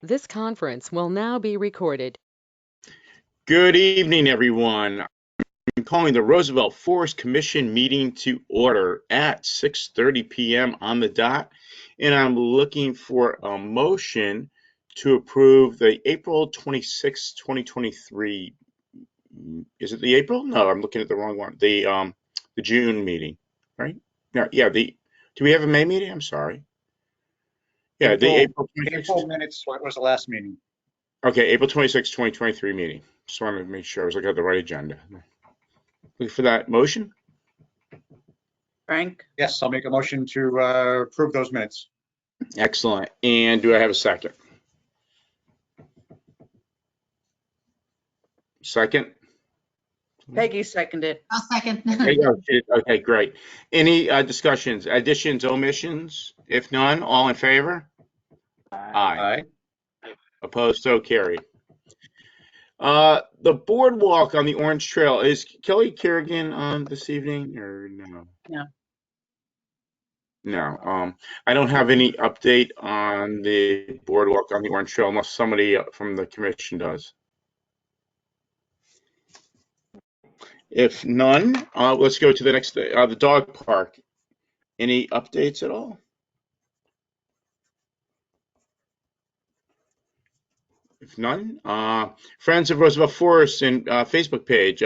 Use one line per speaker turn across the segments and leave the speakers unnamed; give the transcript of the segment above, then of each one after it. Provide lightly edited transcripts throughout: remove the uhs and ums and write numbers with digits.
This conference will now be recorded.
Good evening, everyone. I'm calling the Roosevelt Forest Commission meeting to order at 6:30 p.m. on the dot, and I'm looking for a motion to approve the April 26, 2023. Is it the April? No, I'm looking at the wrong one. The June meeting, right? No, yeah, do we have a May meeting? I'm sorry. Yeah, the April 26th.
April minutes was the last meeting.
Okay, April 26, 2023 meeting. Just wanted to make sure I was looking at the right agenda. Looking for that motion?
Frank?
Yes, I'll make a motion to approve those minutes.
Excellent. And do I have a second? Second?
Peggy seconded.
I'll second.
Okay, great. Any discussions, additions, omissions? If none, all in favor? Aye. Opposed, so carried. The boardwalk on the Orange Trail, is Kelly Kerrigan on this evening or no?
No.
No. I don't have any update on the boardwalk on the Orange Trail unless somebody from the commission does. If none, let's go to the next, the dog park. Any updates at all? If none, Friends of Roosevelt Forest and Facebook page.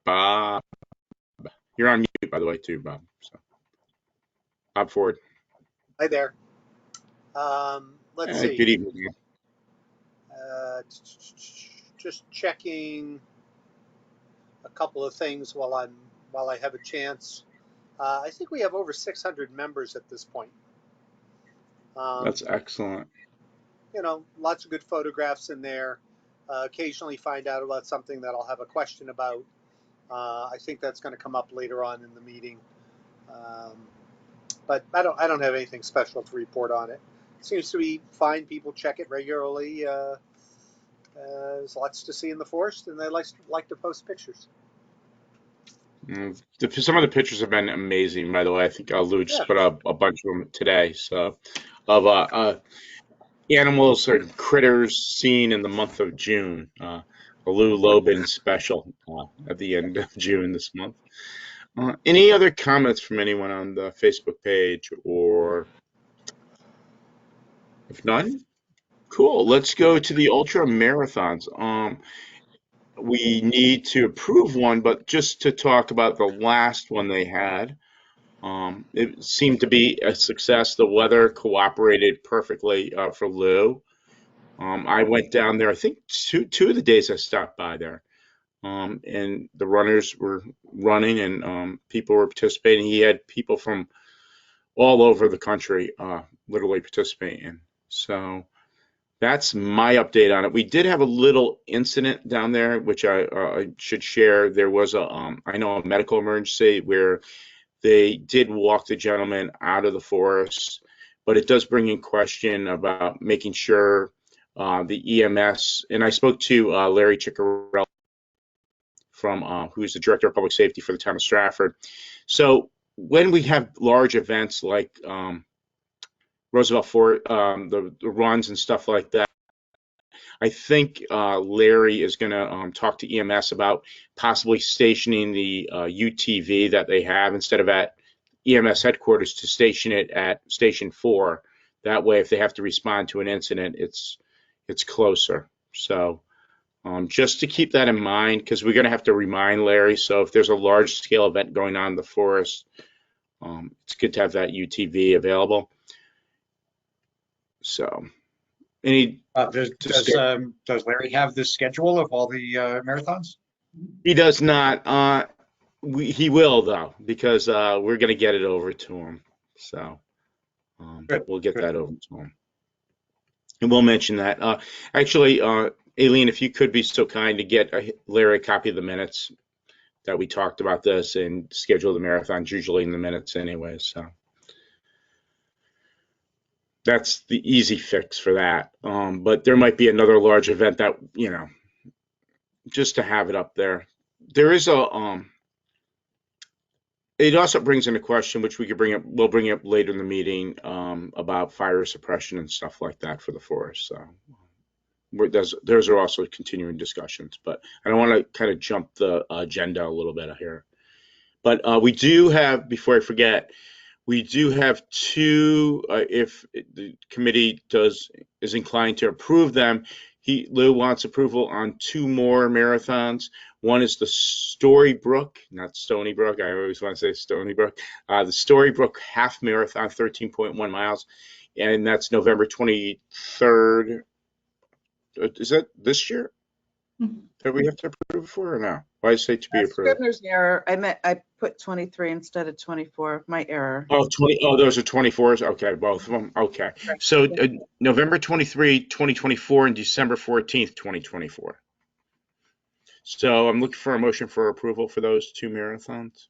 Bob, you're on mute, by the way, too, Bob. So, Bob Ford.
Hi there. Let's see.
Good evening.
Just checking a couple of things while I have a chance. I think we have over 600 members at this point.
That's excellent.
You know, lots of good photographs in there. Occasionally find out about something that I'll have a question about. I think that's going to come up later on in the meeting. But I don't have anything special to report on it. Seems to be fine. People check it regularly. There's lots to see in the forest, and they like to post pictures.
Some of the pictures have been amazing, by the way. I think Lou just put up a bunch of them today. So, of animals or critters seen in the month of June. A Lou Lobin special at the end of June this month. Any other comments from anyone on the Facebook page, or if none? Cool. Let's go to the ultra marathons. We need to approve one, but just to talk about the last one they had, it seemed to be a success. The weather cooperated perfectly for Lou. I went down there, I think two of the days I stopped by there, and the runners were running and people were participating. He had people from all over the country literally participating. So that's my update on it. We did have a little incident down there, which I should share. There was I know, a medical emergency where they did walk the gentleman out of the forest, but it does bring in question about making sure the EMS, and I spoke to Larry Ciccarelli from who's the director of public safety for the town of Stratford. So when we have large events like Roosevelt Fort, the runs and stuff like that, I think Larry is going to talk to EMS about possibly stationing the UTV that they have instead of at EMS headquarters, to station it at Station 4. That way, if they have to respond to an incident, it's closer. So just to keep that in mind, because we're going to have to remind Larry. So if there's a large scale event going on in the forest, it's good to have that UTV available. So any
does Larry have the schedule of all the marathons?
He does not. He will, though, because we're going to get it over to him. So we'll get that over to him. And we'll mention that. Actually, Aileen, if you could be so kind to get Larry a copy of the minutes that we talked about this and schedule the marathons, usually in the minutes anyway. So that's the easy fix for that. But there might be another large event that, you know, just to have it up there. There is a it also brings in a question which we'll bring up later in the meeting about fire suppression and stuff like that for the forest. So those are also continuing discussions, but I don't want to kind of jump the agenda a little bit here. But we do have, before I forget, we do have two, if the committee is inclined to approve them, Lou wants approval on two more marathons. One is the Storybook, not Stony Brook. I always want to say Stony Brook. The Storybook Half Marathon, 13.1 miles, and that's November 23rd. Is that this year that we have to approve for or no? Why say to be approved?
Scrivener's error. I put 23 instead of 24. My error.
Oh, those are 24s? Okay, both of them. Okay.
Correct.
So November 23, 2024 and December 14th, 2024. So I'm looking for a motion for approval for those two marathons.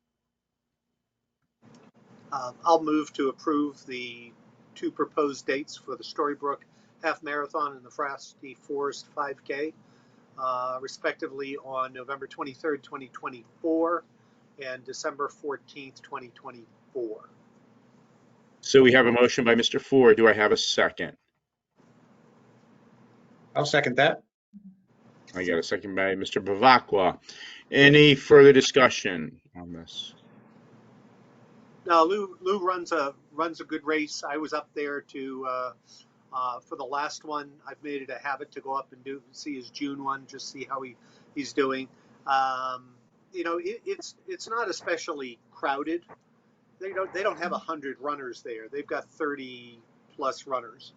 I'll move to approve the two proposed dates for the Storybook Half Marathon and the Frosty Forest 5K, respectively on November 23rd, 2024 and December 14th, 2024.
So we have a motion by Mr. Ford. Do I have a second?
I'll second that.
I got a second by Mr. Bavacqua. Any further discussion on this?
No, Lou runs a good race. I was up there for the last one. I've made it a habit to go up and see his June one, just see how he's doing. It's not especially crowded. They don't have 100 runners there. They've got 30 plus runners.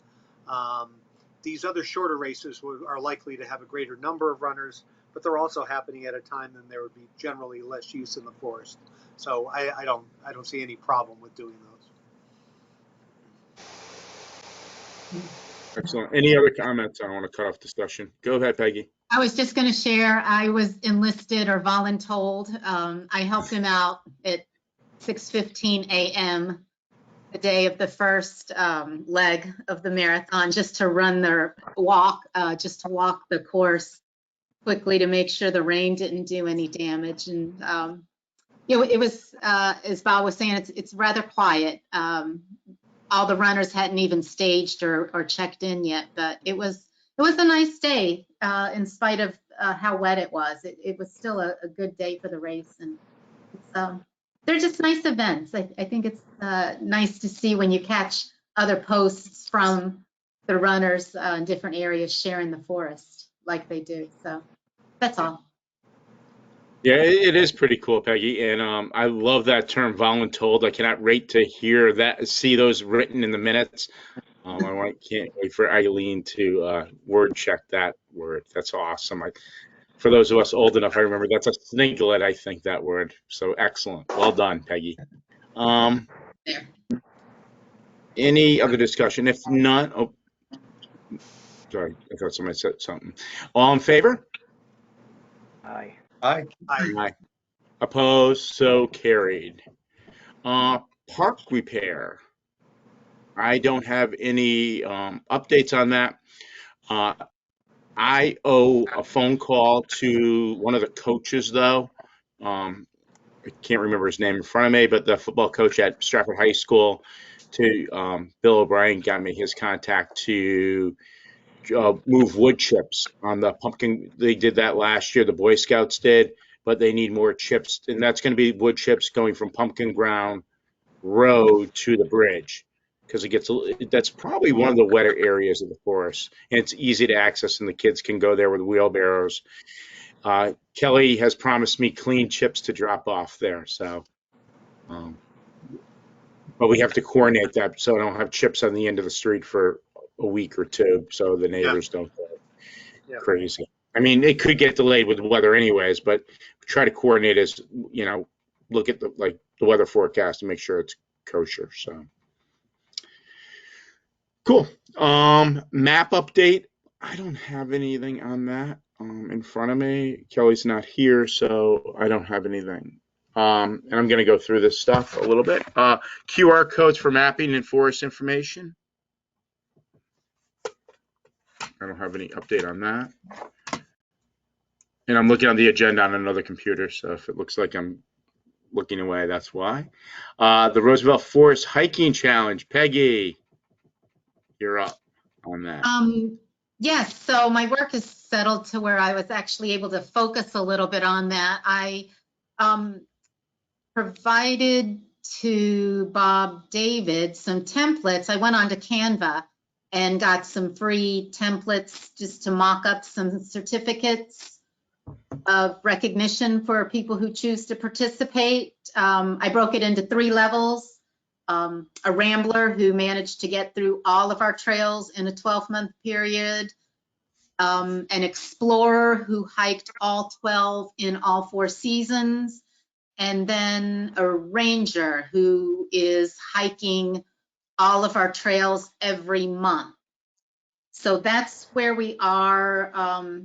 These other shorter races are likely to have a greater number of runners, but they're also happening at a time when there would be generally less use in the forest. So I don't see any problem with doing those.
Excellent. Any other comments? I don't want to cut off discussion. Go ahead, Peggy.
I was just going to share, I was enlisted or voluntold. I helped him out at 6:15 a.m. the day of the first leg of the marathon, just to run their walk, just to walk the course quickly to make sure the rain didn't do any damage. And it was, as Bob was saying, it's rather quiet. All the runners hadn't even staged or checked in yet, but it was a nice day in spite of how wet it was. It was still a good day for the race, and they're just nice events. I think it's nice to see when you catch other posts from the runners in different areas sharing the forest like they do. So that's all.
Yeah, it is pretty cool, Peggy, and I love that term voluntold. I cannot wait to hear that, see those written in the minutes. Can't wait for Eileen to word check that word. That's awesome. For those of us old enough, I remember that's a snigglet, I think, that word. So excellent. Well done, Peggy. Any other discussion? If not, oh, sorry, I thought somebody said something. All in favor?
Aye.
Aye.
Aye. Opposed? So carried. Park repair. I don't have any updates on that. I owe a phone call to one of the coaches, though. I can't remember his name in front of me, but the football coach at Stratford High School, to Bill O'Brien, got me his contact to move wood chips on the pumpkin. They did that last year. The Boy Scouts did, but they need more chips, and that's going to be wood chips going from Pumpkin Ground Road to the bridge, because that's probably one of the wetter areas of the forest, and it's easy to access, and the kids can go there with wheelbarrows. Kelly has promised me clean chips to drop off there, so but we have to coordinate that so I don't have chips on the end of the street for a week or two, so the neighbors don't go crazy. I mean, it could get delayed with the weather anyways, but try to coordinate as, look at the weather forecast and make sure it's kosher. So cool. Map update. I don't have anything on that in front of me. Kelly's not here, so I don't have anything. And I'm going to go through this stuff a little bit. QR codes for mapping and forest information. I don't have any update on that. And I'm looking on the agenda on another computer, so if it looks like I'm looking away, that's why. The Roosevelt Forest Hiking Challenge. Peggy, you're up on that.
Yes, so my work is settled to where I was actually able to focus a little bit on that. I provided to Bob David some templates. I went onto Canva and got some free templates just to mock up some certificates of recognition for people who choose to participate. I broke it into 3 levels. A rambler who managed to get through all of our trails in a 12-month period. An explorer who hiked all 12 in all 4 seasons. And then a ranger who is hiking all of our trails every month. So that's where we are. I've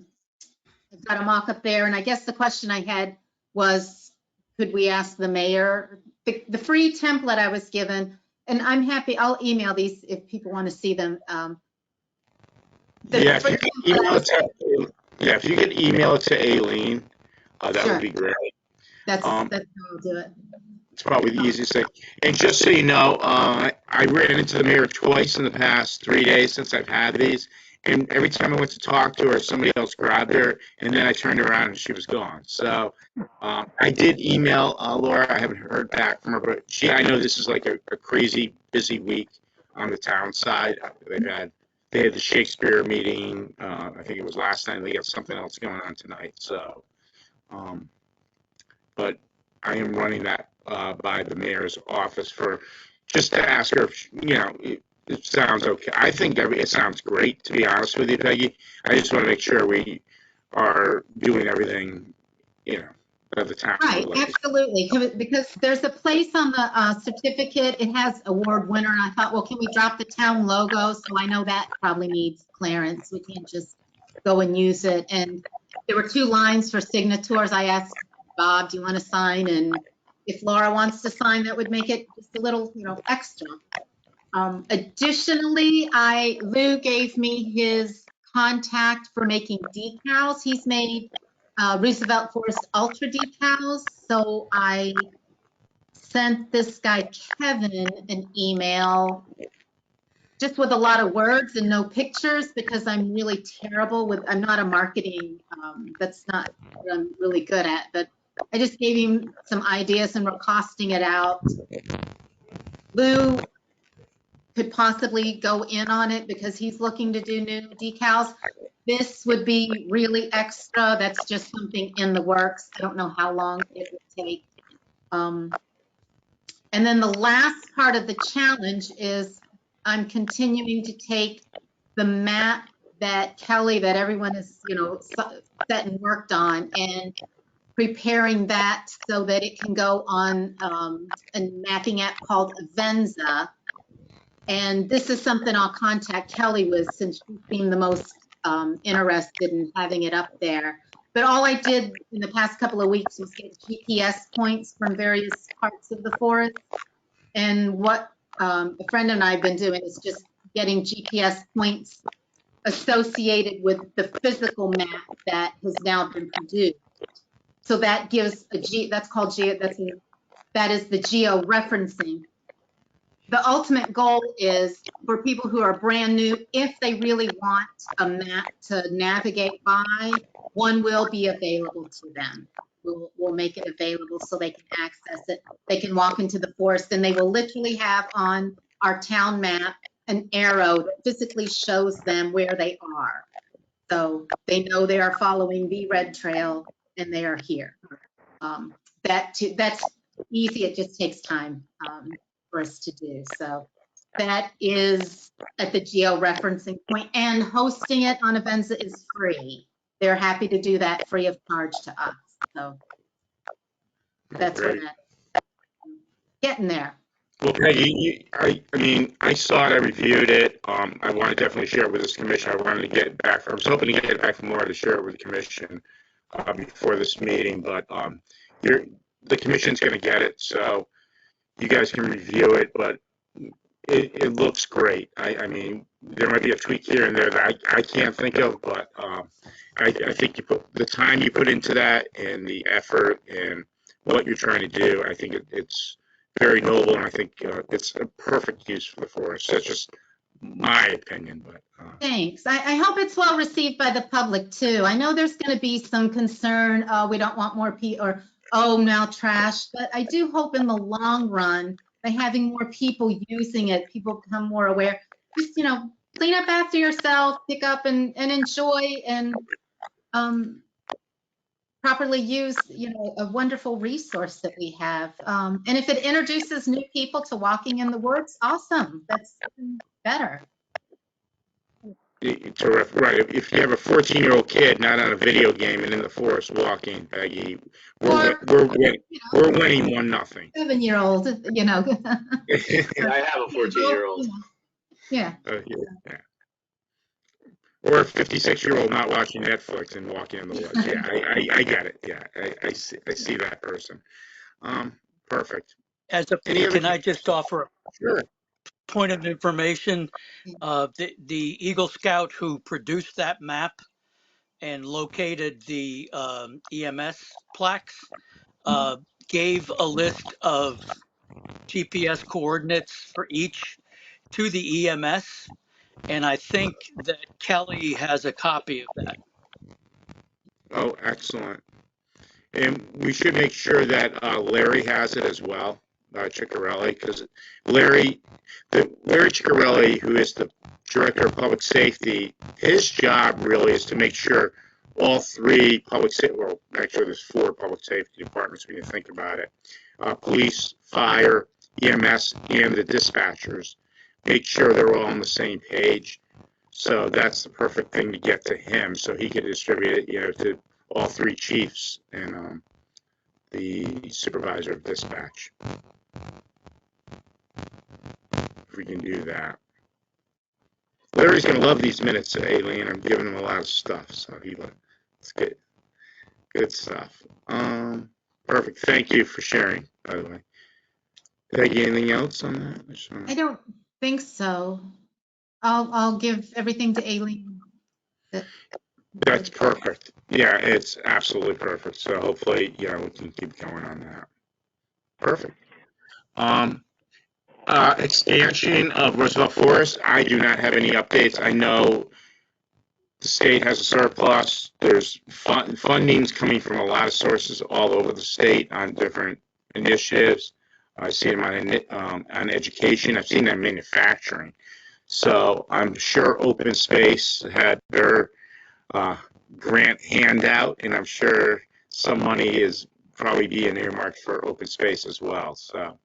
got a mock up there. And I guess the question I had was, could we ask the mayor? The free template I was given, and I'm happy, I'll email these if people want to see them.
Yeah, if you could email it to, yeah, if you could email it to Aileen, that
Sure.
would be great.
That's how
Um,
I'll do it.
It's probably the easiest thing. And just so you know, I ran into the mayor twice in the past 3 days since I've had these. And every time I went to talk to her, somebody else grabbed her, and then I turned around and she was gone. So I did email Laura. I haven't heard back from her, but I know this is like a crazy busy week on the town side. They had the Shakespeare meeting. I think it was last night. They got something else going on tonight. So, but I am running that by the mayor's office for just to ask her if, it sounds okay. I think it sounds great, to be honest with you, Peggy. I just want to make sure we are doing everything, that the town
Right,
would like.
absolutely. Because there's a place on the certificate, it has award winner, and I thought, well, can we drop the town logo? So I know that probably needs clearance. We can't just go and use it. And there were 2 lines for signatures. I asked Bob, do you want to sign? And if Laura wants to sign, that would make it just a little, extra. Additionally, Lou gave me his contact for making decals. He's made Roosevelt Forest Ultra decals. So I sent this guy Kevin an email just with a lot of words and no pictures because I'm really terrible with, I'm not a marketing, that's not what I'm really good at, but I just gave him some ideas and we're costing it out. Lou could possibly go in on it because he's looking to do new decals. This would be really extra. That's just something in the works. I don't know how long it would take. And then the last part of the challenge is I'm continuing to take the map that Kelly, that everyone has, set and worked on, and preparing that so that it can go on a mapping app called Avenza. And this is something I'll contact Kelly with since she's been the most interested in having it up there. But all I did in the past couple of weeks was get GPS points from various parts of the forest. And what a friend and I have been doing is just getting GPS points associated with the physical map that has now been produced. So that gives that's called that is the geo-referencing. The ultimate goal is for people who are brand new, if they really want a map to navigate by, one will be available to them. We'll make it available so they can access it. They can walk into the forest and they will literally have on our town map an arrow that physically shows them where they are. So they know they are following the red trail and they are here. That's easy. It just takes time for us to do. So that is at the geo-referencing point, and hosting it on Avenza is free. They're happy to do that free of charge to us. So that's where that's getting there.
Well, Peggy, I saw it, I reviewed it. I want to definitely share it with this commission. I wanted to get it back. I was hoping to get it back from Laura to share it with the commission before this meeting, but the commission's going to get it, so you guys can review it. But it looks great. I mean, there might be a tweak here and there that I can't think of, but I think the time you put into that and the effort and what you're trying to do, I think it's very noble, and I think it's a perfect use for the forest. That's just my opinion, but
Thanks. I hope it's well received by the public too. I know there's going to be some concern, oh, we don't want more people, or, oh, now trash. But I do hope in the long run, by having more people using it, people become more aware. Just, clean up after yourself, pick up and enjoy and properly use, a wonderful resource that we have. And if it introduces new people to walking in the woods, awesome. That's even better.
terrific. Right. If you have a 14-year-old kid not on a video game and in the forest walking, Peggy,
Or,
we're winning 1-0.
7-year-old,
Yeah, I have a 14-year-old.
Yeah.
Yeah. Or a 56-year-old not watching Netflix and walking in the woods. Yeah, I get it. Yeah, I see that person. Perfect.
As a,
Any other?
can I just offer a
Sure.
point of information? The Eagle Scout who produced that map and located the EMS plaques gave a list of GPS coordinates for each to the EMS. And I think that Kelly has a copy of that.
Oh, excellent. And we should make sure that Larry has it as well, Ciccarelli, because Larry Ciccarelli, who is the director of public safety, his job really is to make sure all three public safety, well, actually there's 4 public safety departments when you think about it, police, fire, EMS, and the dispatchers, make sure they're all on the same page. So that's the perfect thing to get to him, so he can distribute it, to all 3 chiefs and the supervisor of dispatch. If we can do that. Larry's going to love these minutes today, Lean. I'm giving him a lot of stuff, so it's good. Good stuff. Perfect. Thank you for sharing, by the way. Peggy, anything else on that?
I don't think so. I'll give everything to Aileen.
That's perfect. Yeah, it's absolutely perfect. So hopefully, we can keep going on that. Perfect. Expansion of Roosevelt Forest, I do not have any updates. I know the state has a surplus. There's fundings coming from a lot of sources all over the state on different initiatives. I see them on education. I've seen them in manufacturing. So I'm sure Open Space had their grant handout, and I'm sure some money is probably being earmarked for Open Space as well. So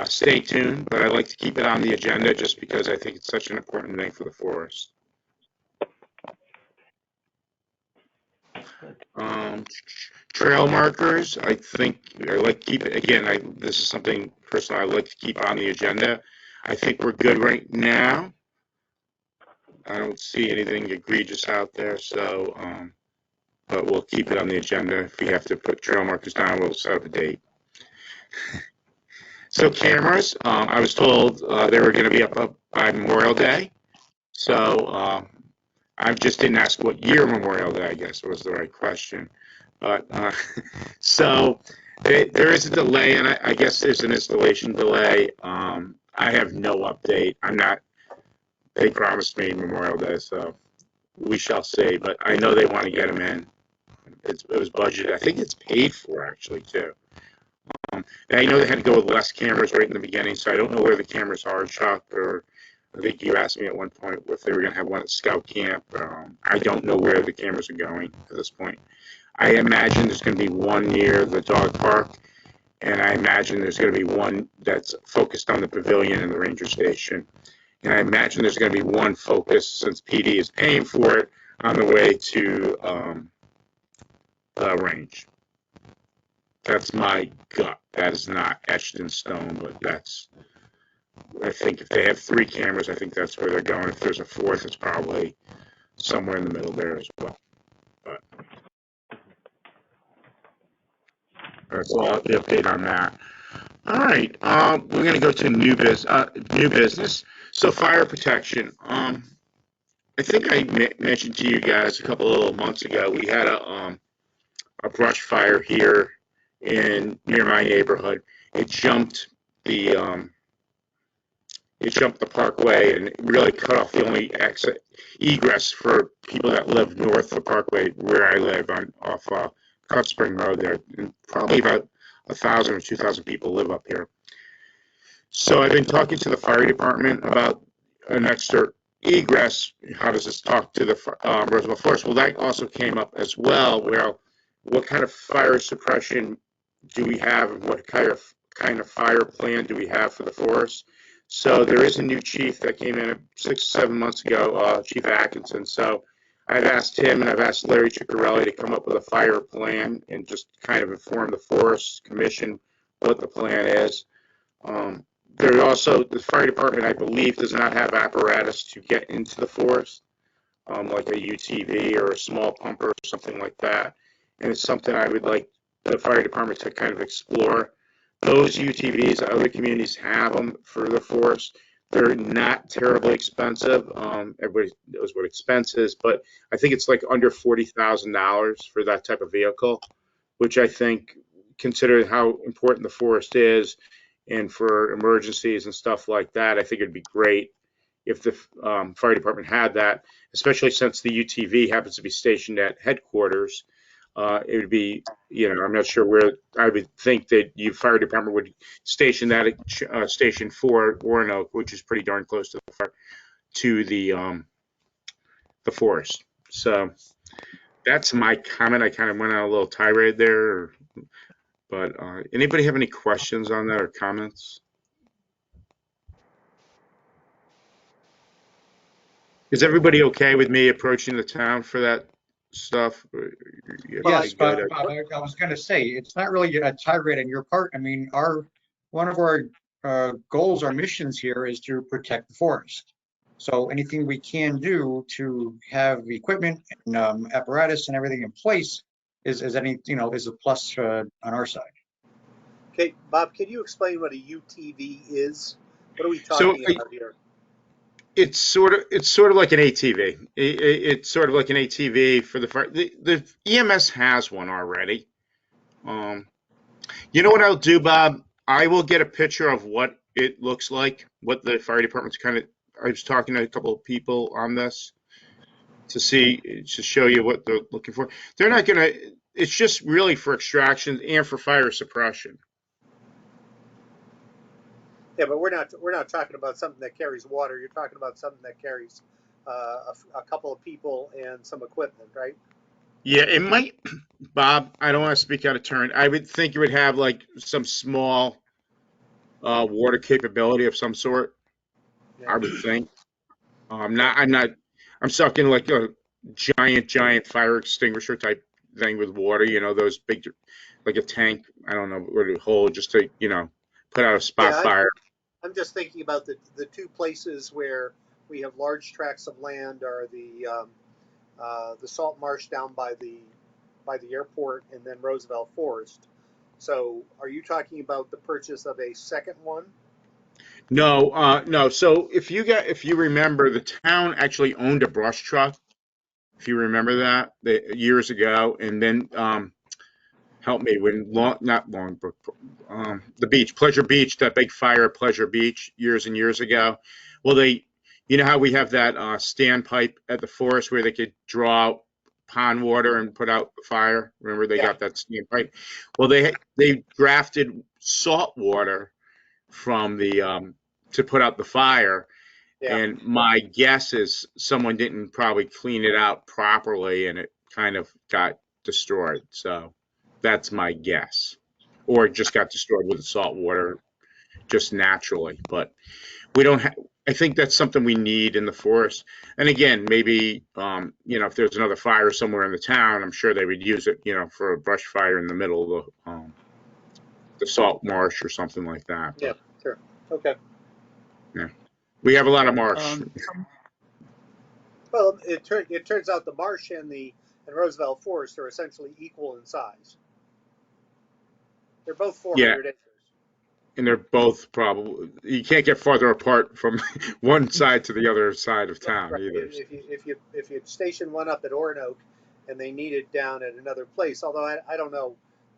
stay tuned, but I'd like to keep it on the agenda just because I think it's such an important thing for the forest. Trail markers, I think I like to keep it, again, this is something personal I like to keep on the agenda. I think we're good right now. I don't see anything egregious out there, so, but we'll keep it on the agenda. If we have to put trail markers down, we'll set up a date. So cameras, I was told they were going to be up by Memorial Day. So I just didn't ask what year Memorial Day, I guess was the right question. But so there is a delay, and I guess there's an installation delay. I have no update. They promised me Memorial Day, so we shall see. But I know they want to get them in. It was budgeted. I think it's paid for, actually, too. I know they had to go with less cameras right in the beginning, so I don't know where the cameras are, Chuck, or I think you asked me at one point if they were going to have one at Scout Camp. I don't know where the cameras are going at this point. I imagine there's going to be one near the dog park, and I imagine there's going to be one that's focused on the pavilion and the ranger station. And I imagine there's going to be one focused, since PD is paying for it, on the way to the range. That's my gut. That is not etched in stone, but I think if they have 3 cameras, I think that's where they're going. If there's a 4th, it's probably somewhere in the middle there as well. But that's all the update on that. All right, we're going to go to new business. So fire protection. I think I mentioned to you guys a couple of months ago, we had a brush fire here near my neighborhood. It jumped the you jump the Parkway and really cut off the only exit egress for people that live north of Parkway, where I live off Cut Spring Road there. And probably about 1,000 or 2,000 people live up here. So I've been talking to the fire department about an extra egress. How does this talk to the Roosevelt Forest? Well, that also came up as well. Well, what kind of fire suppression do we have, and what kind of fire plan do we have for the forest? So there is a new chief that came in 6 or 7 months ago, Chief Atkinson. So I've asked him and I've asked Larry Ciccarelli to come up with a fire plan and just kind of inform the Forest Commission what the plan is. There also, the fire department, I believe, does not have apparatus to get into the forest, like a UTV or a small pumper or something like that. And it's something I would like the fire department to kind of explore. Those UTVs, other communities have them for the forest. They're not terribly expensive. Everybody knows what expense is, but I think it's like under $40,000 for that type of vehicle, which I think, considering how important the forest is, and for emergencies and stuff like that, I think it'd be great if the fire department had that, especially since the UTV happens to be stationed at headquarters. It would be, I'm not sure where. I would think that you fire department would station that at Station 4, Roanoke, which is pretty darn close to the forest. So that's my comment. I kind of went on a little tirade there, but anybody have any questions on that or comments? Is everybody okay with me approaching the town for that stuff?
Yes,
Good.
but I was going to say, it's not really a tirade on your part. I mean, one of our goals, our missions here is to protect the forest. So anything we can do to have equipment and apparatus and everything in place is a plus on our side.
Okay, Bob, can you explain what a UTV is? What are we
So
talking about here?
it's sort of like an ATV. It's sort of like an ATV for the fire. The EMS has one already. You know what I'll do, Bob? I will get a picture of what it looks like, what the fire department's kind of. I was talking to a couple of people on this to show you what they're looking for. They're not gonna. It's just really for extraction and for fire suppression.
Yeah, but we're not talking about something that carries water. You're talking about something that carries a couple of people and some equipment, right?
Yeah, it might, Bob. I don't want to speak out of turn. I would think it would have like some small water capability of some sort.
Yeah.
I would think. I'm
Okay.
not. I'm not. I'm talking like a giant fire extinguisher type thing with water. Those big, like a tank. I don't know what it hold just to put out a spot
Yeah,
fire.
I'm just thinking about the two places where we have large tracts of land are the salt marsh down by the airport and then Roosevelt Forest. So, are you talking about the purchase of a second one?
No, no. So if you remember, the town actually owned a brush truck. If you remember that, years ago, and then help me when not Longbrook, the beach, Pleasure Beach, that big fire at Pleasure Beach years and years ago. Well, how we have that standpipe at the forest where they could draw out pond water and put out the fire. Remember, they
Yeah.
got that standpipe. Well, they drafted salt water from the to put out the fire.
Yeah.
And my guess is someone didn't probably clean it out properly and it kind of got destroyed. So that's my guess. Or it just got destroyed with the salt water just naturally. But we don't have, I think that's something we need in the forest. And again, maybe, if there's another fire somewhere in the town, I'm sure they would use it, for a brush fire in the middle of the salt marsh or something like that.
Yeah.
But
Sure. Okay.
yeah, we have a lot of marsh.
Well, it turns out the marsh and Roosevelt Forest are essentially equal in size. They're both
Yeah.
400 acres.
And they're both probably, you can't get farther apart from one side to the other side of town
Right.
either.
If you station one up at Roanoke and they need it down at another place, although I don't know,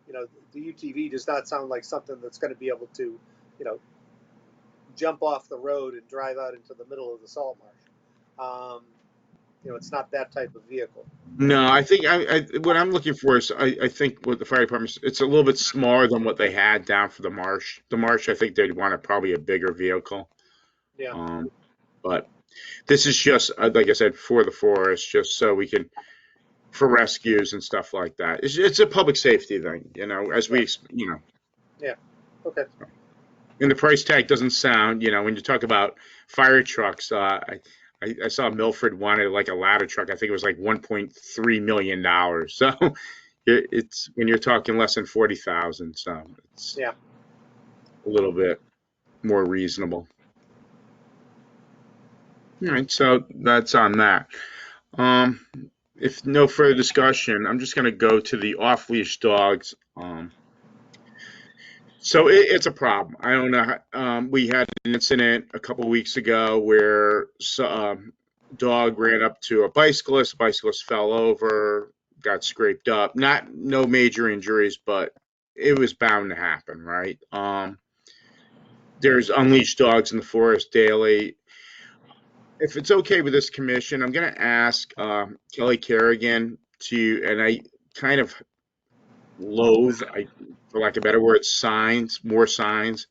the UTV does not sound like something that's going to be able to, jump off the road and drive out into the middle of the salt marsh. It's not that type of vehicle.
No, I think what I'm looking for is I think what the fire department, it's a little bit smaller than what they had down for the marsh. The marsh, I think they'd want probably a bigger vehicle.
Yeah.
But this is just like I said, for the forest, just so we can, for rescues and stuff like that. It's a public safety thing, as
Yeah. Yeah. Okay.
and the price tag doesn't sound, when you talk about fire trucks, I saw Milford wanted like a ladder truck. I think it was like $1.3 million. So it's when you're talking less than 40,000. So it's
Yeah.
a little bit more reasonable. All right. So that's on that. Um, if no further discussion, I'm just going to go to the off-leash dogs. So it's a problem. I don't know. We had an incident a couple of weeks ago where dog ran up to a bicyclist. Bicyclist fell over, got scraped up. No major injuries, but it was bound to happen, right? There's unleashed dogs in the forest daily. If it's okay with this commission, I'm going to ask Kelly Kerrigan and I kind of loathe, for lack of better words, more signs,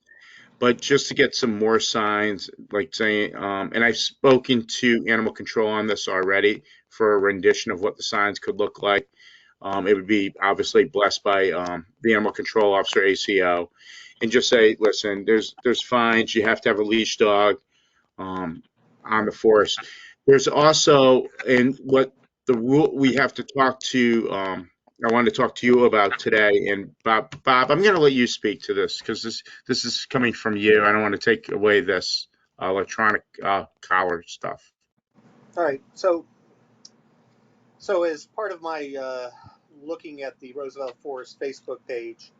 but just to get some more signs, like saying, and I've spoken to animal control on this already for a rendition of what the signs could look like. It would be obviously blessed by the animal control officer, ACO, and just say, listen, there's fines. You have to have a leash dog on the force. There's also, and what the rule we have to talk to, I wanted to talk to you about today. And Bob, I'm going to let you speak to this because this is coming from you. I don't want to take away this electronic collar stuff.
All right. So as part of my looking at the Roosevelt Forest Facebook page,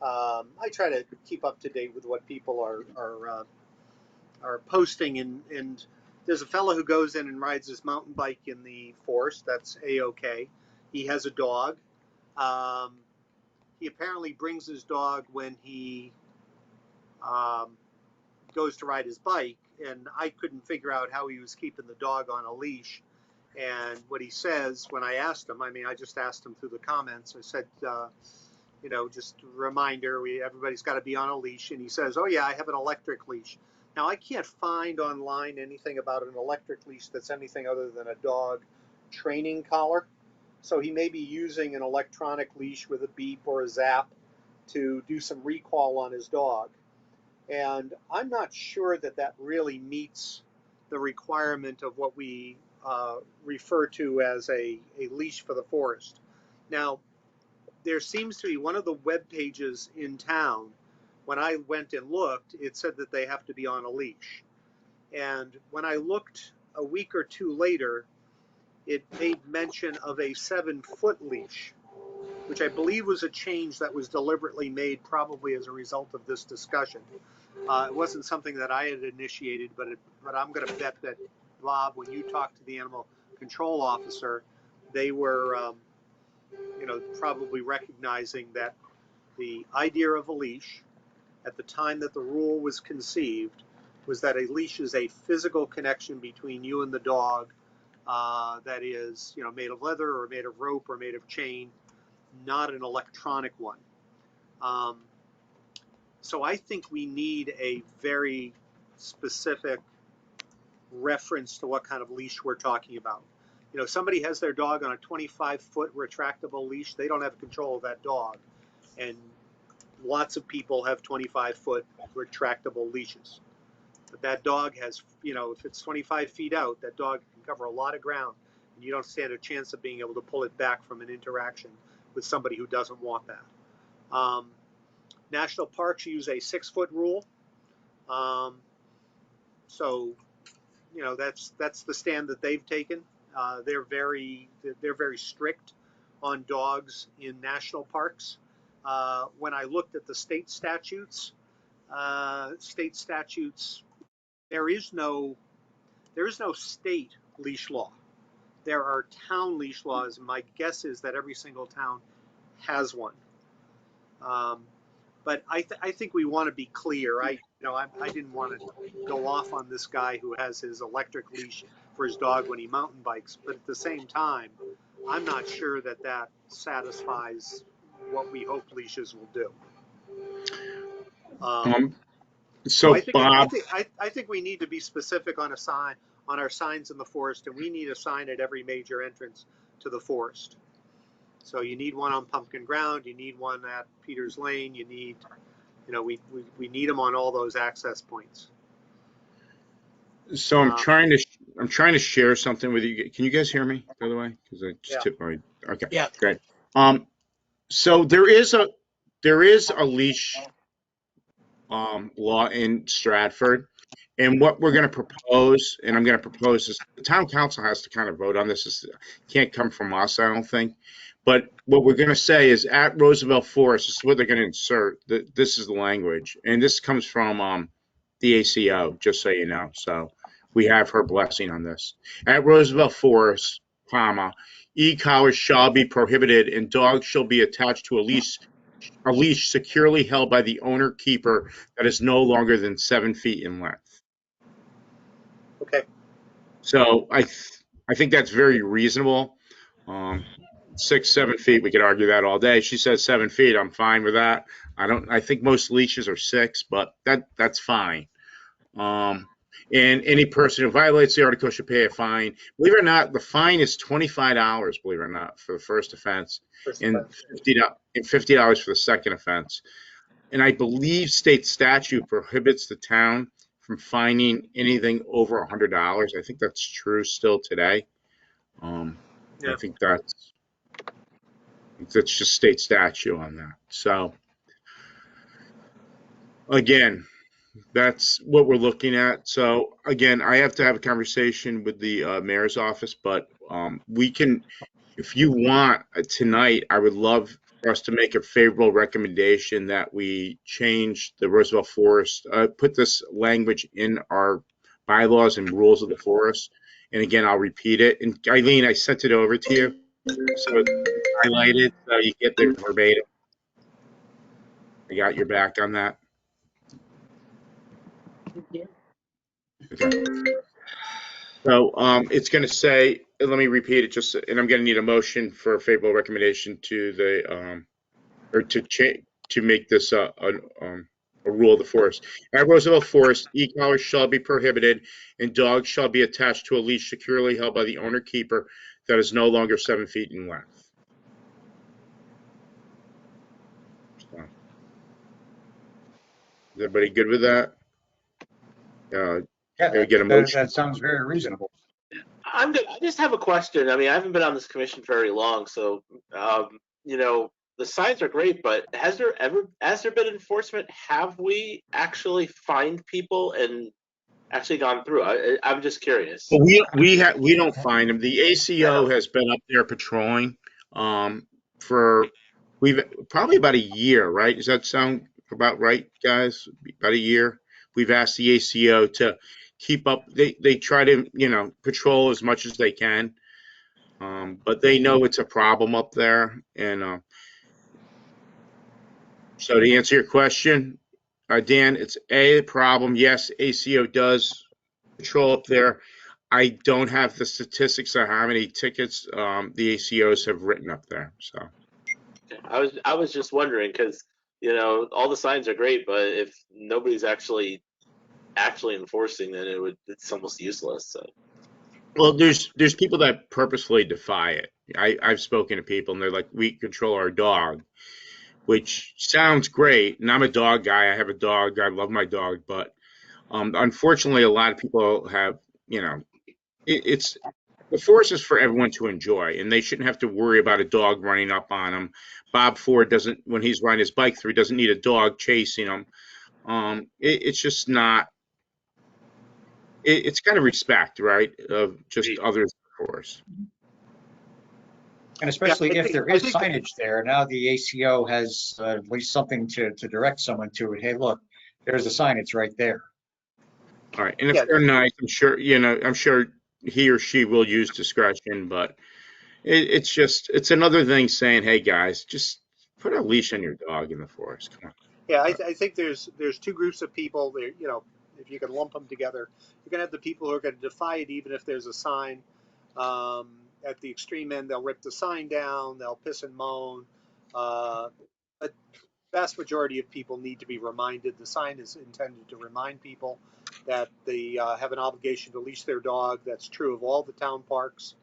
I try to keep up to date with what people are posting, and there's a fellow who goes in and rides his mountain bike in the forest. That's a-okay. He has a dog. He apparently brings his dog when he goes to ride his bike, and I couldn't figure out how he was keeping the dog on a leash. And what he says when I asked him, I just asked him through the comments. I said, just a reminder, everybody's got to be on a leash. And he says, oh yeah, I have an electric leash. Now I can't find online anything about an electric leash that's anything other than a dog training collar. So he may be using an electronic leash with a beep or a zap to do some recall on his dog. And I'm not sure that really meets the requirement of what we refer to as a leash for the forest. Now, there seems to be one of the web pages in town. When I went and looked, it said that they have to be on a leash. And when I looked a week or two later, it made mention of a 7-foot leash, which I believe was a change that was deliberately made probably as a result of this discussion. It wasn't something that I had initiated, but I'm going to bet that, Bob, when you talked to the animal control officer, they were, probably recognizing that the idea of a leash at the time that the rule was conceived was that a leash is a physical connection between you and the dog that is, made of leather or made of rope or made of chain, not an electronic one. So I think we need a very specific reference to what kind of leash we're talking about. Somebody has their dog on a 25-foot retractable leash. They don't have control of that dog. And lots of people have 25-foot retractable leashes. But that dog has, if it's 25 feet out, that dog can cover a lot of ground. And you don't stand a chance of being able to pull it back from an interaction with somebody who doesn't want that. National parks use a 6-foot rule. So, that's the stand that they've taken. They're very strict on dogs in national parks. When I looked at the state statutes, there is no state leash law. There are town leash laws. My guess is that every single town has one. But I think we want to be clear. I didn't want to go off on this guy who has his electric leash for his dog when he mountain bikes, but at the same time, I'm not sure that that satisfies what we hope leashes will do.
Um,
So
so Bob,
I think we need to be specific on a sign on our signs in the forest, and we need a sign at every major entrance to the forest. So you need one on Pumpkin Ground, you need one at Peters Lane, you need, we need them on all those access points.
so I'm trying to share something with you. Can you guys hear me, by the way? Because I just
Yeah.
tipped my. Okay,
Yeah.
great. So there is a leash law in Stratford. And what we're going to propose, and I'm going to propose this, the town council has to kind of vote on this. This can't come from us, I don't think. But what we're going to say is at Roosevelt Forest, this is what they're going to insert. This is the language. And this comes from the ACO, just so you know. So we have her blessing on this. At Roosevelt Forest, comma, e-collars shall be prohibited and dogs shall be attached to a leash securely held by the owner keeper that is no longer than 7 feet in length.
Okay.
So I think that's very reasonable. 6, 7 feet, we could argue that all day. She says 7 feet, I'm fine with that. I think most leashes are 6, but that's fine. And any person who violates the article should pay a fine. Believe it or not, the fine is $25, believe it or not, for the first offense, and $50 for the second offense. And I believe state statute prohibits the town from fining anything over $100. I think that's true still today.
Yeah.
I think that's just state statute on that. So again, that's what we're looking at. So again, I have to have a conversation with the mayor's office, but we can, if you want tonight, I would love for us to make a favorable recommendation that we change the Roosevelt Forest, put this language in our bylaws and rules of the forest. And again, I'll repeat it. And Eileen, I sent it over to you, so it's highlighted, so you get the verbatim. I got your back on that. Okay. So it's going to say, let me repeat it just, and I'm going to need a motion for a favorable recommendation to the, or to make this a rule of the forest. At Roosevelt Forest, e-collars shall be prohibited and dogs shall be attached to a leash securely held by the owner keeper that is no longer 7 feet in length. So, is everybody good with that?
Yeah,
Get a motion?
that sounds very reasonable.
I'm good. I just have a question. I mean, I haven't been on this commission very long, so the signs are great, but has there been enforcement? Have we actually fined people and actually gone through? I'm just curious.
Well, we don't find them. The ACO has been up there patrolling for we've probably about a year, right? Does that sound about right, guys? About a year. We've asked the ACO to keep up. They try to patrol as much as they can, but they know it's a problem up there. And so to answer your question, Dan, it's a problem. Yes, ACO does patrol up there. I don't have the statistics on how many tickets the ACOs have written up there. So
I was just wondering because all the signs are great, but if nobody's actually enforcing, then it's almost useless. So.
well, there's people that purposefully defy it. I've spoken to people and they're like, we control our dog, which sounds great. And I'm a dog guy. I have a dog. I love my dog, but unfortunately, a lot of people have it's the forest is for everyone to enjoy, and they shouldn't have to worry about a dog running up on them. Bob Ford doesn't, when he's riding his bike through, doesn't need a dog chasing him. It's just not. It's kind of respect, right, of just others, of course.
And especially
Yeah,
if there is signage there, now the ACO has at least something to direct someone to it. Hey, look, there's a sign, it's right there.
All right, and if they're nice, I'm sure he or she will use discretion, but it's another thing saying, hey guys, just put a leash on your dog in the forest. Come on.
Yeah, I think there's two groups of people there. You know, if you can lump them together, you're going to have the people who are going to defy it, even if there's a sign. Um, at the extreme end, they'll rip the sign down, they'll piss and moan. A vast majority of people need to be reminded. The sign is intended to remind people that they have an obligation to leash their dog. That's true of all the town parks.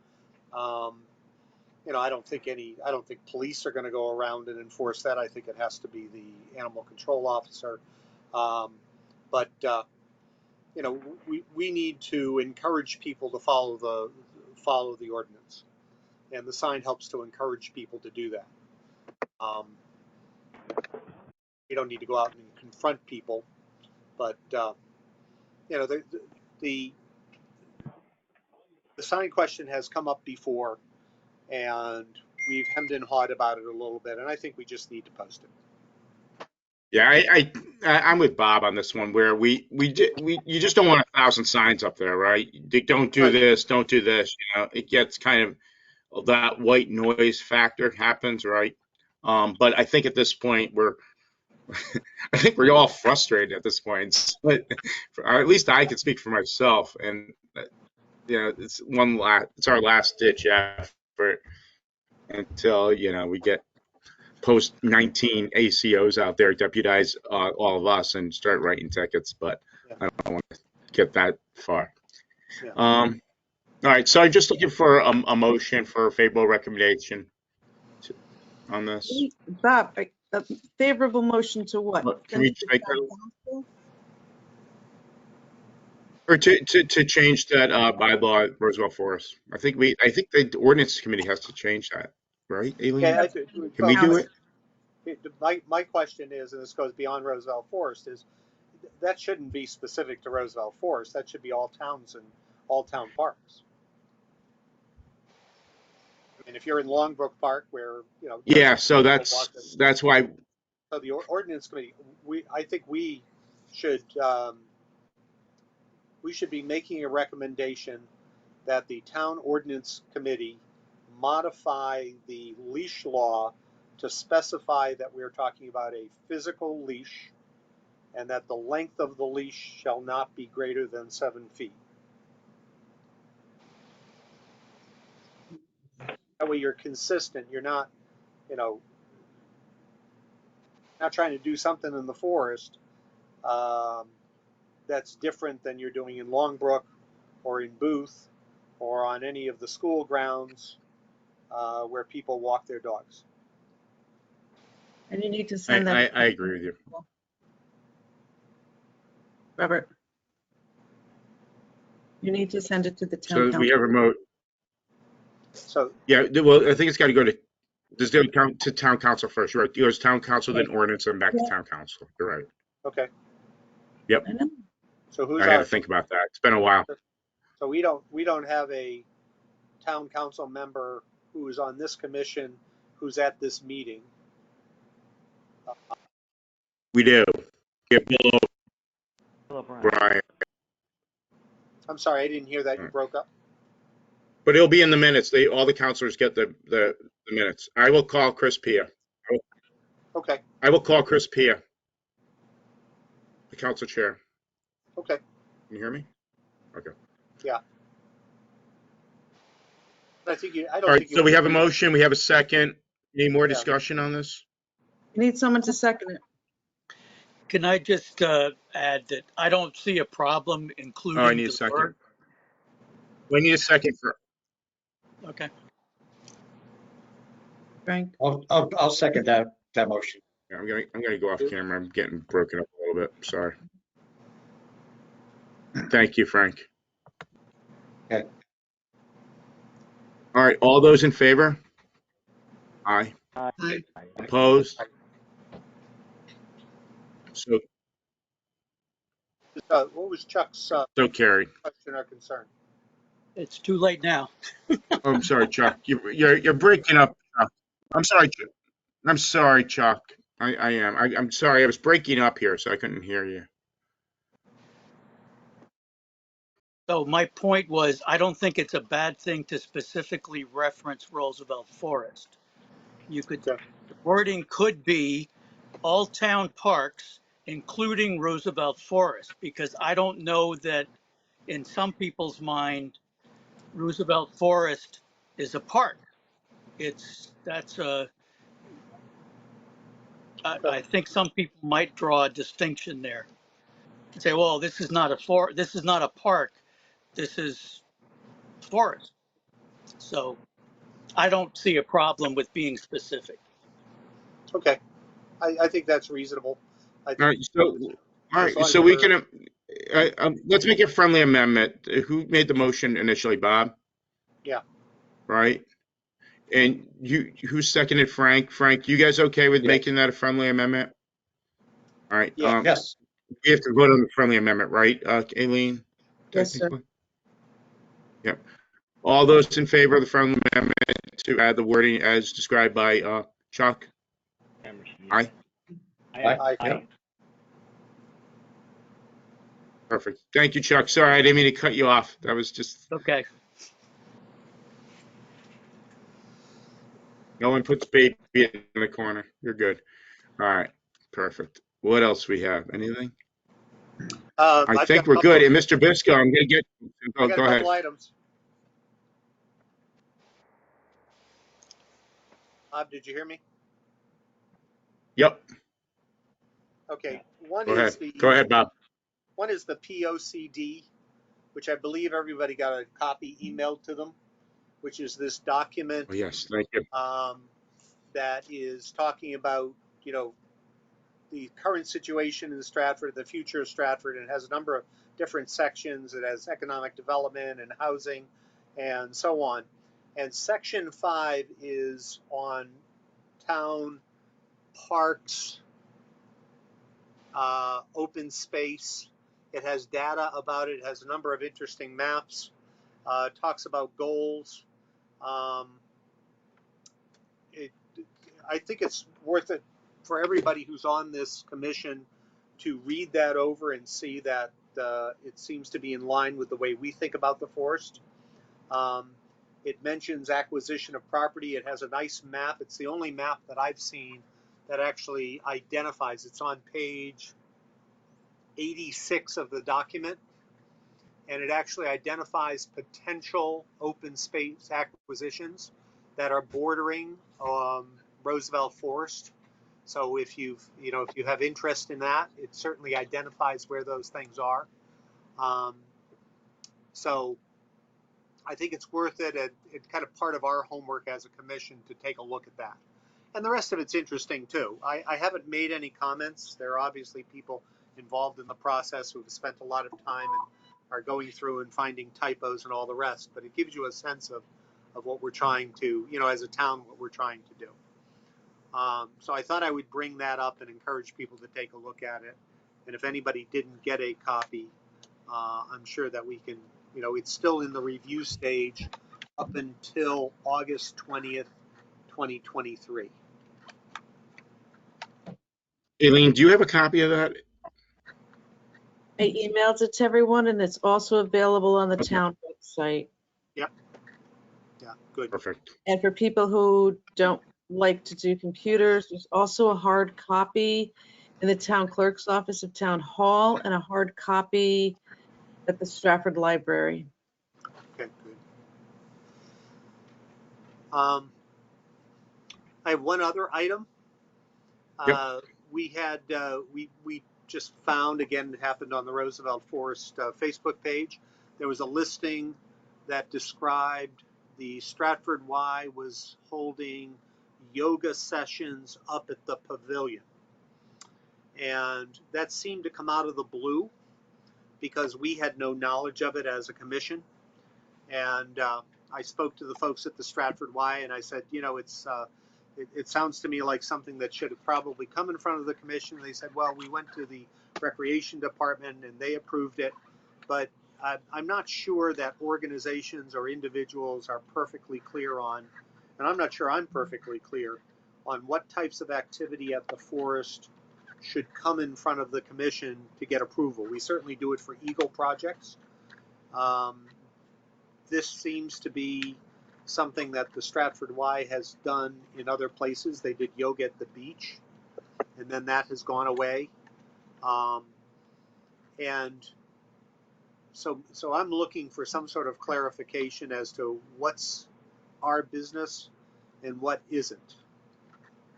Um, you know, I don't think police are going to go around and enforce that. I think it has to be the animal control officer. Um, but you know, we need to encourage people to follow the ordinance, and the sign helps to encourage people to do that. You don't need to go out and confront people, but you know, the the sign question has come up before, and we've hemmed and hawed about it a little bit, and I think we just need to post it.
Yeah, I'm with Bob on this one where you just don't want 1,000 signs up there, right? Don't do
Right.
this, don't do this. You know, it gets kind of that white noise factor happens, right? But I think at this point I think we're all frustrated at this point. But or at least I can speak for myself, and you know, it's our last ditch effort until we get post 19 ACOs out there, deputize all of us, and start writing tickets. But
Yeah.
I don't want to get that far.
Yeah.
All right, so I'm just looking for a motion for a favorable recommendation on this.
Bob, a favorable motion to what?
Can we
Send it to
make
town
that,
council?
or to change that bylaw at Roosevelt Forest? I think the ordinance committee has to change that, right, Aileen?
Yeah,
Can we do it?
my question is, and this goes beyond Roosevelt Forest, is that shouldn't be specific to Roosevelt Forest. That should be all towns and all town parks. I mean, if you're in Longbrook Park, where
Yeah, so that's why.
So the ordinance committee, I think we should be making a recommendation that the town ordinance committee modify the leash law to specify that we're talking about a physical leash, and that the length of the leash shall not be greater than 7 feet. That way you're consistent. You're not, not trying to do something in the forest that's different than you're doing in Longbrook or in Booth or on any of the school grounds where people walk their dogs.
And you need to send that.
I agree with you.
Robert. You need to send it to the town
So
council.
we have a remote.
So
Yeah, well, I think it's got to go to town council first. You're right. It goes town council, then ordinance, and back to town council. You're right.
okay.
Yep.
I know.
So who's
I had to think about that. It's been a while.
So we don't have a town council member who is on this commission who's at this meeting.
We do. Yeah, Bill
O'Brien.
O'Brien.
I'm sorry, I didn't hear that. You broke up.
But it'll be in the minutes. All the councilors get the minutes. I will call Chris Pia.
Okay.
I will call Chris Pia, the council chair.
Okay.
Can you hear me? Okay.
Yeah. I think I don't
All right.
think
So we have a motion. We have a second. Any more
Yeah.
discussion on this?
You need someone to second it.
Can I just add that I don't see a problem
Oh, I
including
need a
the
second.
word.
We need a second for.
Okay.
Frank.
I'll second that motion.
Yeah, I'm gonna go off camera. I'm getting broken up a little bit. Sorry. Thank you, Frank.
Okay.
All right. All those in favor? Aye.
Aye.
Opposed? So
what was Chuck's
so carried.
question or concern?
It's too late now.
Oh, I'm sorry, Chuck. You're breaking up. Chuck. I'm sorry. I'm sorry, Chuck. I am. I'm sorry. I was breaking up here, so I couldn't hear you.
So my point was, I don't think it's a bad thing to specifically reference Roosevelt Forest. The wording could be all town parks, including Roosevelt Forest, because I don't know that in some people's mind, Roosevelt Forest is a park. That's a, I think some people might draw a distinction there and say, well, this is not this is not a park. This is forest. So I don't see a problem with being specific.
Okay, I think that's reasonable. I
All
think
right, so, all
as
right,
long
so
as
we
we're,
can, let's make a friendly amendment. Who made the motion initially? Bob,
yeah,
right? And who seconded Frank? Frank, you guys okay with
Yes.
making that a friendly amendment? All right,
yeah.
Yes.
we have to vote on the friendly amendment, right, Aileen?
Yes, sir.
Technically? Yep. All those in favor of the friendly amendment to add the wording as described by Chuck?
Emerson, yes.
Aye.
Aye.
Aye.
Perfect. Thank you, Chuck. Sorry, I didn't mean to cut you off. That was just,
Okay.
no one puts baby in the corner. You're good. All right. Perfect. What else we have? Anything? I
I've got
think
a
we're
couple
good.
of,
And Mr. Bisco, I'm going to get,
I got a
go ahead.
couple items. Bob, did you hear me?
Yep.
Okay,
Go ahead. Go ahead, Bob.
one is the POCD, which I believe everybody got a copy emailed to them, which is this document
Oh, yes. Thank you.
that is talking about, you know, the current situation in Stratford, the future of Stratford, and it has a number of different sections. It has economic development and housing and so on. And section 5 is on town parks, open space. It has data about it. It has a number of interesting maps. Talks about goals. Um, it, I think it's worth it for everybody who's on this commission to read that over and see that it seems to be in line with the way we think about the forest. Um, it mentions acquisition of property. It has a nice map. It's the only map that I've seen that actually identifies. It's on page 86 of the document, and it actually identifies potential open space acquisitions that are bordering Roosevelt Forest. So if if you have interest in that, it certainly identifies where those things are. So I think it's worth it. It's kind of part of our homework as a commission to take a look at that. And the rest of it's interesting too. I haven't made any comments. There are obviously people involved in the process who have spent a lot of time and are going through and finding typos and all the rest, but it gives you a sense of what we're trying to, as a town, what we're trying to do. So I thought I would bring that up and encourage people to take a look at it. And if anybody didn't get a copy, I'm sure that we can, it's still in the review stage up until August 20th, 2023.
Aileen, do you have a copy of that?
I emailed it to everyone and it's also available on the
Okay.
town website.
Yep. Yeah, good.
Perfect.
And for people who don't like to do computers, there's also a hard copy in the town clerk's office of Town Hall and a hard copy at the Stratford Library.
Okay, good. I have one other item.
Yep.
We just found, again, it happened on the Roosevelt Forest Facebook page. There was a listing that described the Stratford Y was holding yoga sessions up at the pavilion. And that seemed to come out of the blue because we had no knowledge of it as a commission. And I spoke to the folks at the Stratford Y and I said, it sounds to me like something that should have probably come in front of the commission. They said, well, we went to the recreation department and they approved it. But I'm not sure that organizations or individuals are perfectly clear on, and I'm not sure I'm perfectly clear on what types of activity at the forest should come in front of the commission to get approval. We certainly do it for Eagle projects. This seems to be something that the Stratford Y has done in other places. They did yoga at the beach. and then that has gone away. Um, and so I'm looking for some sort of clarification as to what's our business and what isn't.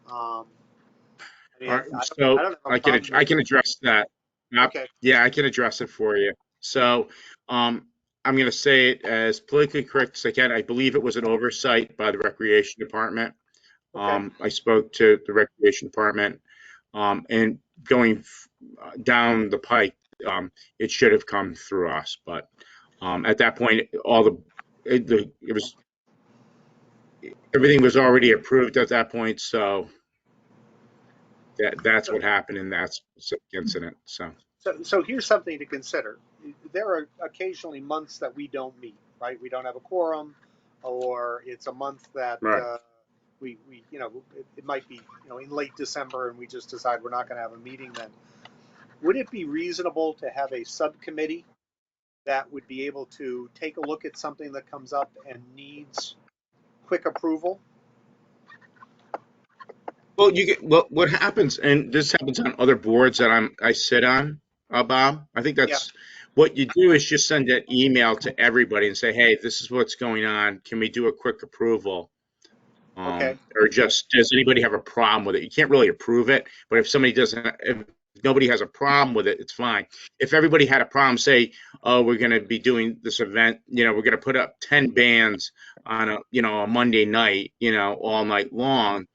Um, I mean,
All right,
I
so
don't have a problem
I
with.
can address that.
Okay,
Yeah, I can address it for you. So, I'm going to say it as politically correct as I can. I believe it was an oversight by the Recreation Department.
okay,
I spoke to the Recreation Department, and going down the pike, it should have come through us. But at that point, it was everything was already approved at that point. So that's what happened in that specific incident. So.
so here's something to consider. There are occasionally months that we don't meet, right? We don't have a quorum, or it's a month that
Right.
we it might be in late December and we just decide we're not going to have a meeting then. Would it be reasonable to have a subcommittee that would be able to take a look at something that comes up and needs quick approval?
Well, what happens, and this happens on other boards that I sit on, Bob. I think
Yeah.
that's what you do is just send an email to everybody and say, "Hey, this is what's going on. Can we do a quick approval?"
Okay.
Or just does anybody have a problem with it? You can't really approve it, but if nobody has a problem with it, it's fine. If everybody had a problem, say, "Oh, we're going to be doing this event. We're going to put up 10 bands on a Monday night, all night long."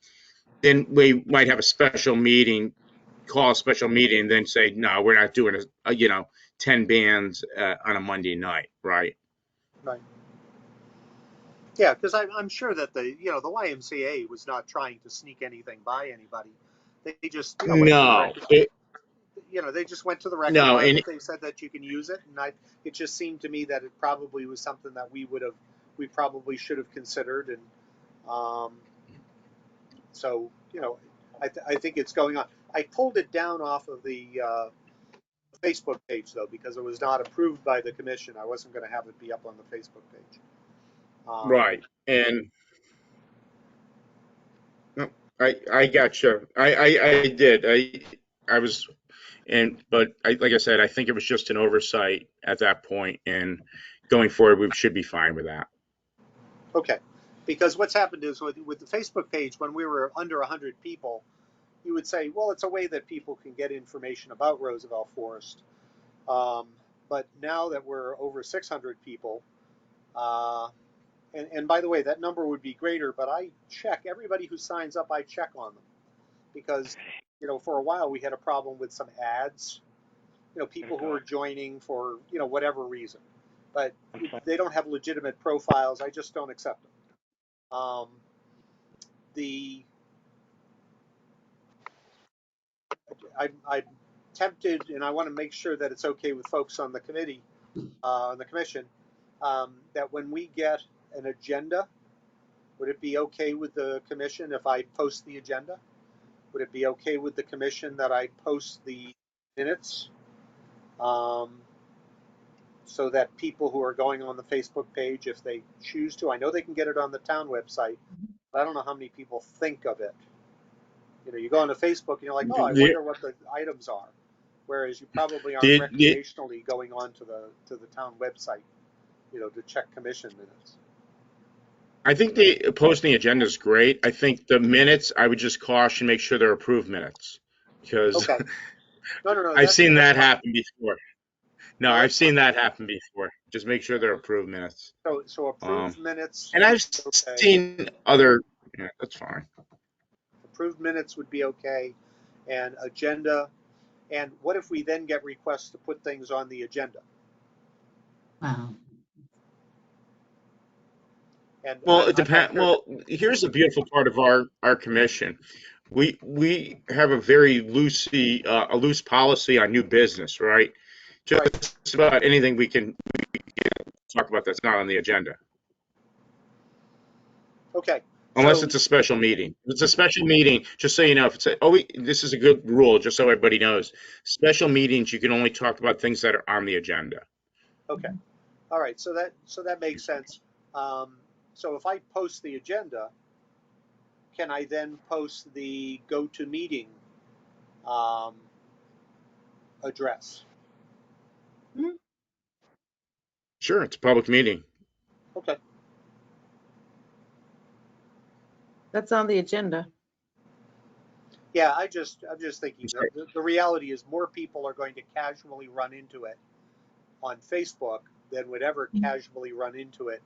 Then we might have a special meeting, call a special meeting, and then say, no, we're not doing 10 bands on a Monday night, right?
Right. Yeah, because I'm sure that the YMCA was not trying to sneak anything by anybody. They just went to the
No,
record. They just went to the record
no, and
market. They said that you can use it, and it just seemed to me that it probably was something that we probably should have considered, and um, so I think it's going on. I pulled it down off of the Facebook page though because it was not approved by the commission. I wasn't going to have it be up on the Facebook page. Um,
right, and no, I got you. I did. I was, but like I said, I think it was just an oversight at that point, and going forward, we should be fine with that.
Okay, because what's happened is with the Facebook page, when we were under 100 people, you would say, well, it's a way that people can get information about Roosevelt Forest. Um, but now that we're over 600 people, uh, and by the way, that number would be greater, but I check everybody who signs up, I check on them because, for a while we had a problem with some ads, people who are joining for, whatever reason, but they don't have legitimate profiles. I just don't accept them. The I'm tempted, and I want to make sure that it's okay with folks on the committee, on the commission, that when we get an agenda, would it be okay with the commission if I post the agenda? Would it be okay with the commission that I post the minutes, so that people who are going on the Facebook page, if they choose to, I know they can get it on the town website, but I don't know how many people think of it. You go on to Facebook and you're like, oh, I
The,
wonder what the items are. Whereas you probably aren't
the,
recreationally going on to the town website, to check commission minutes.
I think the posting agenda is great. I think the minutes, I would just caution, make sure they're approved minutes, because
Okay. No,
I've seen
that's
that
fine.
happen before. No,
No,
I've
that's fine.
seen that happen before. Just make sure they're approved minutes.
So
Um,
approved minutes
and
would
I've
be okay.
seen other, yeah, that's fine.
Approved minutes would be okay, and agenda. And what if we then get requests to put things on the agenda?
Wow.
And
Well, it
I'm
depends.
sure that.
Well, here's the beautiful part of our commission. We have a loose policy on new business, right?
Right.
Just about anything we can talk about that's not on the agenda.
Okay.
Unless
So
it's a special meeting. If it's a special meeting, just so you know, if it's this is a good rule, just so everybody knows. Special meetings, you can only talk about things that are on the agenda.
okay. All right. So that makes sense. Um, so if I post the agenda, can I then post the go to meeting address?
Sure, it's a public meeting.
Okay.
That's on the agenda.
Yeah, I'm just thinking the reality is more people are going to casually run into it on Facebook than would ever casually run into it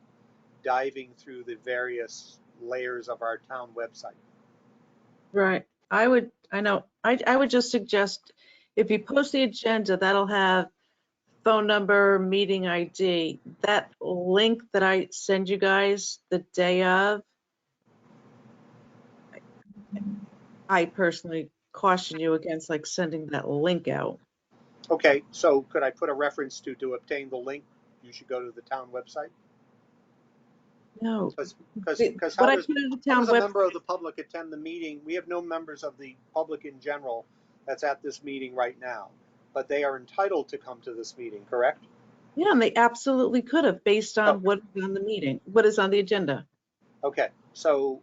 diving through the various layers of our town website.
Right. I would just suggest if you post the agenda, that'll have phone number, meeting ID. That link that I send you guys the day of, I personally caution you against like sending that link out.
Okay, so could I put a reference to obtain the link? You should go to the town website.
No.
Because
What
how
I
does
put in the
how
town
does a member
website,
of the public attend the meeting? We have no members of the public in general that's at this meeting right now, but they are entitled to come to this meeting, correct?
yeah, and they absolutely could have based
Oh.
on what is on the meeting, what is on the agenda.
Okay, so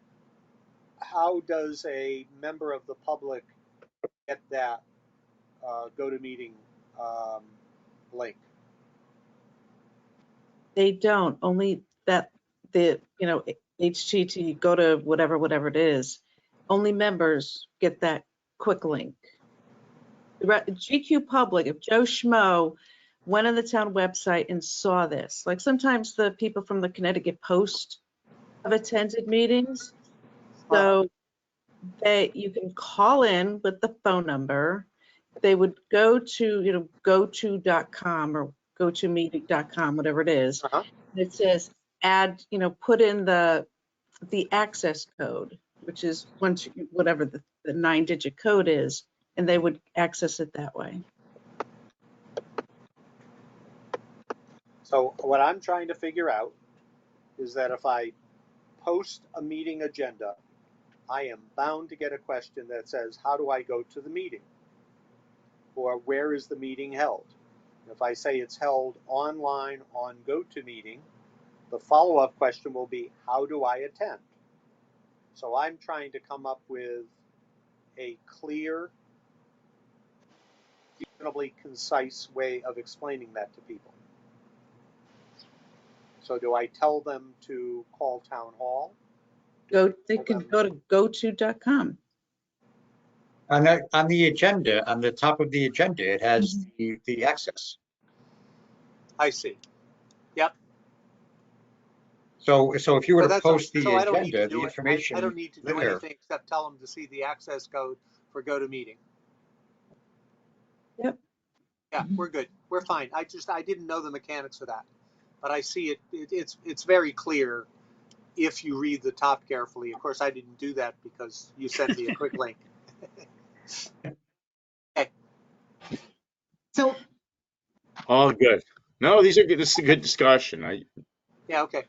how does a member of the public get that go to meeting link?
They don't, only that HTT, go to whatever it is, only members get that quick link. GQ Public, if Joe Schmo went on the town website and saw this, like sometimes the people from the Connecticut Post have attended meetings. So you can call in with the phone number. They would go to, goto.com or gotomeeting.com, whatever it is.
Uh-huh.
And it says add, put in the access code, which is whatever the 9-digit code is, and they would access it that way.
So what I'm trying to figure out is that if I post a meeting agenda, I am bound to get a question that says, how do I go to the meeting? Or where is the meeting held? If I say it's held online on GoToMeeting, the follow-up question will be, how do I attend? So I'm trying to come up with a clear, reasonably concise way of explaining that to people. So do I tell them to call town hall?
They can go to goto.com.
On the agenda, on the top of the agenda, it has the access.
I see. Yep.
So if you were to post the
so I don't need
agenda,
to
the
do it.
information
I don't need to do
there.
anything except tell them to see the access code for GoToMeeting.
Yep.
Yeah, we're good. We're fine. I didn't know the mechanics of that, but I see it. It's very clear if you read the top carefully. Of course, I didn't do that because you sent me a quick link. Okay.
So
All good. No, these are good. This is a good discussion.
Yeah. Okay.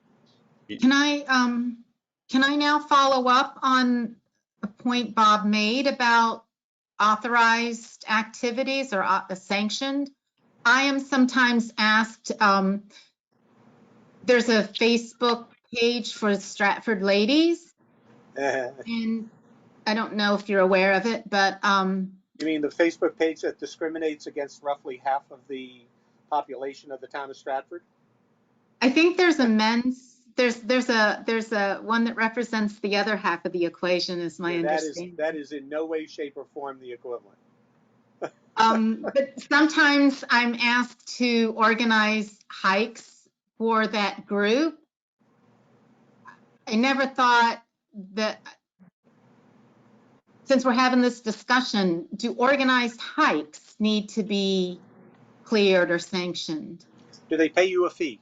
can I now follow up on a point Bob made about authorized activities or sanctioned? I am sometimes asked, there's a Facebook page for Stratford ladies, and I don't know if you're aware of it, but
You mean the Facebook page that discriminates against roughly half of the population of the town of Stratford?
I think there's a there's a one that represents the other half of the equation, is my understanding.
That is in no way, shape, or form the equivalent.
But sometimes I'm asked to organize hikes for that group. I never thought that, since we're having this discussion, do organized hikes need to be cleared or sanctioned?
Do they pay you a fee?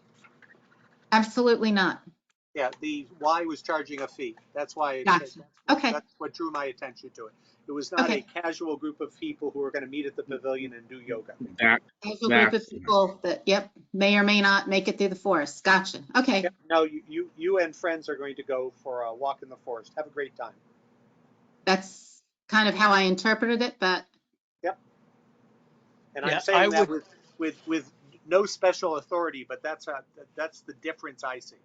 Absolutely not.
Yeah, the Y was charging a fee. That's why
Gotcha. Okay.
that's what drew my attention to it. It was not
Okay.
a casual group of people who were going to meet at the pavilion and do yoga.
There's a group of people that, yep, may or may not make it through the forest. Gotcha. Okay.
Yep. No, you and friends are going to go for a walk in the forest. Have a great time.
That's kind of how I interpreted it, but.
Yep. And
Yeah,
I'm saying that with no special authority, but that's the difference I see.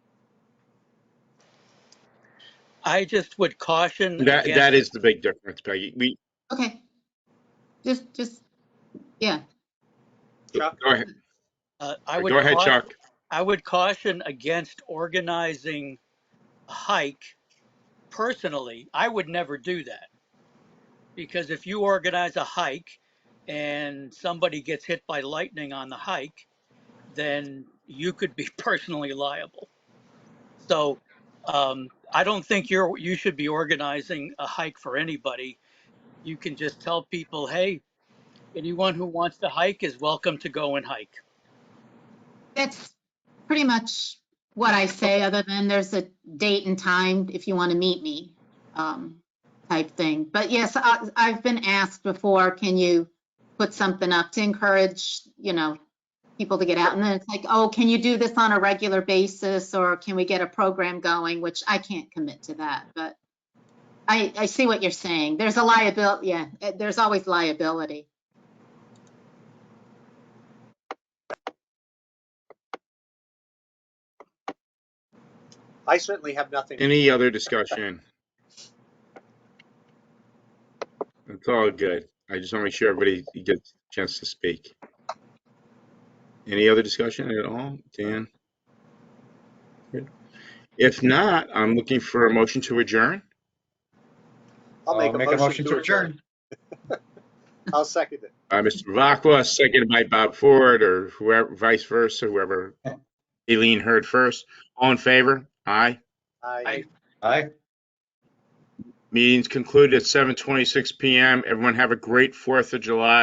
I just would caution
That
against,
is the big difference, Peggy.
Okay. Yeah.
Chuck?
Go ahead.
I
Go ahead, Chuck.
would caution against organizing a hike. Personally, I would never do that, because if you organize a hike and somebody gets hit by lightning on the hike, then you could be personally liable. So I don't think you should be organizing a hike for anybody. You can just tell people, hey, anyone who wants to hike is welcome to go and hike.
That's pretty much what I say, other than there's a date and time if you want to meet me, type thing. But yes, I've been asked before, can you put something up to encourage, people to get out? And then it's like, oh, can you do this on a regular basis, or can we get a program going? Which I can't commit to that, but I see what you're saying. There's a liability. Yeah, there's always liability.
I certainly have nothing.
Any other discussion? It's all good. I just want to make sure everybody gets a chance to speak. Any other discussion at all? Dan? Good. If not, I'm looking for a motion to adjourn.
I'll make a motion to adjourn. I'll second it.
Mr. Vacqua, seconded by Bob Ford, or whoever, vice versa, whoever Aileen heard first. All in favor? Aye.
Aye.
Aye.
Meeting's concluded at 7:26 p.m. Everyone have a great 4th of July.